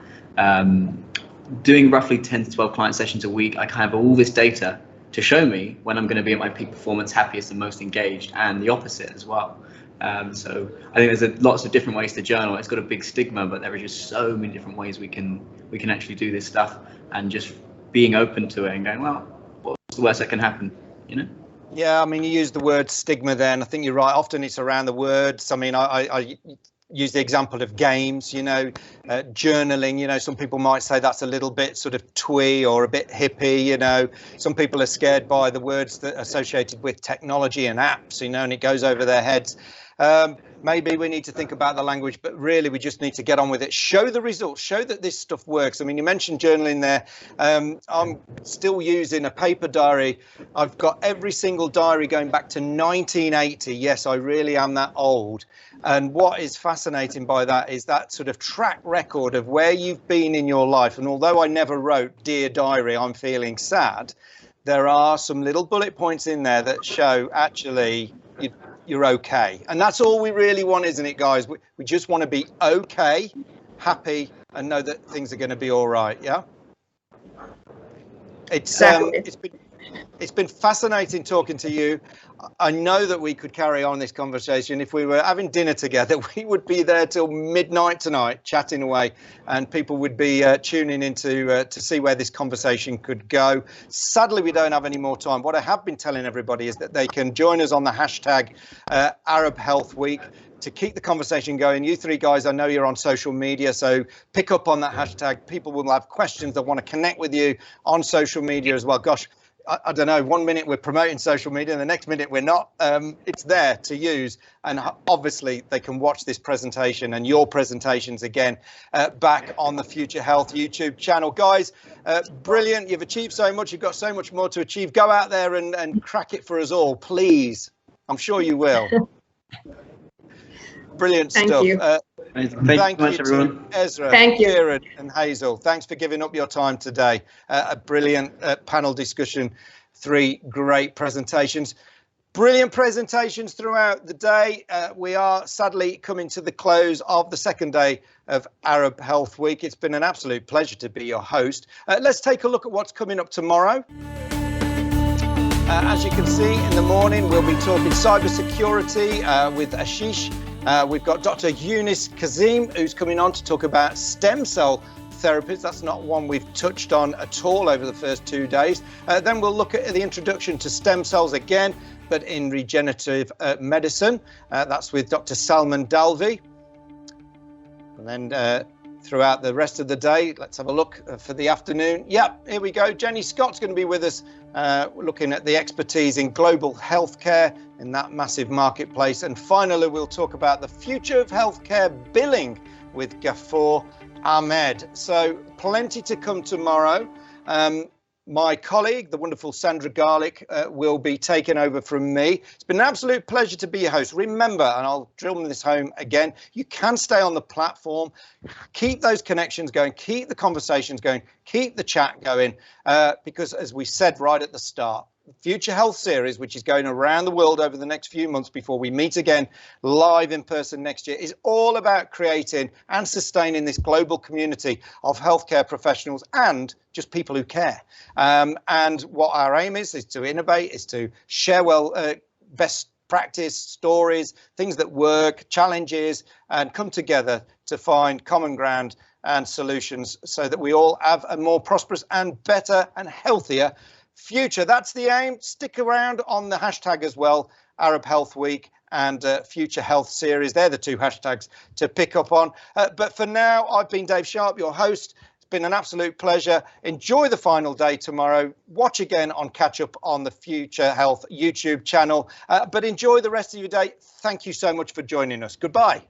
doing roughly 10 to 12 client sessions a week, I kind of have all this data to show me when I'm going to be at my peak performance, happiest and most engaged, and the opposite as well. So I think there's lots of different ways to journal. It's got a big stigma, but there are just so many different ways we can actually do this stuff, and just being open to it and going, well, what's the worst that can happen, you know? Yeah, I mean, you use the word stigma there, and I think you're right. Often it's around the words. I mean, I use the example of games, you know, journaling, you know, some people might say that's a little bit sort of twee or a bit hippie, you know. Some people are scared by the words that are associated with technology and apps, you know, and it goes over their heads. Maybe we need to think about the language, but really we just need to get on with it. Show the results, show that this stuff works. I mean, you mentioned journaling there. I'm still using a paper diary. I've got every single diary going back to 1980. Yes, I really am that old. And what is fascinating by that is that sort of track record of where you've been in your life. And although I never wrote, "Dear Diary, I'm feeling sad," there are some little bullet points in there that show actually you're okay. And that's all we really want, isn't it, guys? We just want to be okay, happy, and know that things are going to be all right. Yeah. It's been fascinating talking to you. I know that we could carry on this conversation. If we were having dinner together, we would be there till midnight tonight, chatting away, and people would be tuning in to see where this conversation could go. Sadly, we don't have any more time. What I have been telling everybody is that they can join us on the hashtag Arab Health Week to keep the conversation going. You three guys, I know you're on social media, so pick up on that hashtag. People will have questions that want to connect with you on social media as well. Gosh, I don't know, 1 minute we're promoting social media and the next minute we're not. It's there to use, and obviously they can watch this presentation and your presentations again back on the Future Health YouTube channel. Guys, brilliant. You've achieved so much. You've got so much more to achieve. Go out there and crack it for us all, please. I'm sure you will. Brilliant stuff. Thank you. Thank you much, everyone. Esra, Kyran, and Hazel. Thanks for giving up your time today. A brilliant panel discussion, 3 great presentations. Brilliant presentations throughout the day. We are sadly coming to the close of the second day of Arab Health Week. It's been an absolute pleasure to be your host. Let's take a look at what's coming up tomorrow. As you can see, in the morning, we'll be talking cybersecurity with Ashish. We've got Dr. Eunice Kazim, who's coming on to talk about stem cell therapies. That's not one we've touched on at all over the first 2 days. Then we'll look at the introduction to stem cells again, but in regenerative medicine. That's with Dr. Salman Dalvi. And then throughout the rest of the day, let's have a look for the afternoon. Yep, here we go. Jenny Scott's going to be with us, looking at the expertise in global healthcare in that massive marketplace. And finally, we'll talk about the future of healthcare billing with Ghafoor Ahmed. So plenty to come tomorrow. My colleague, the wonderful Sandra Garlick, will be taking over from me. It's been an absolute pleasure to be your host. Remember, and I'll drill this home again, you can stay on the platform, keep those connections going, keep the conversations going, keep the chat going, because as we said right at the start, the Future Health Series, which is going around the world over the next few months before we meet again live in person next year, is all about creating and sustaining this global community of healthcare professionals and just people who care. And what our aim is to innovate, is to share best practice, stories, things that work, challenges, and come together to find common ground and solutions so that we all have a more prosperous and better and healthier future. That's the aim. Stick around on the hashtag as well, Arab Health Week and Future Health Series. They're the two hashtags to pick up on. But for now, I've been Dave Sharp, your host. It's been an absolute pleasure. Enjoy the final day tomorrow. Watch again on Catch Up on the Future Health YouTube channel. But enjoy the rest of your day. Thank you so much for joining us. Goodbye.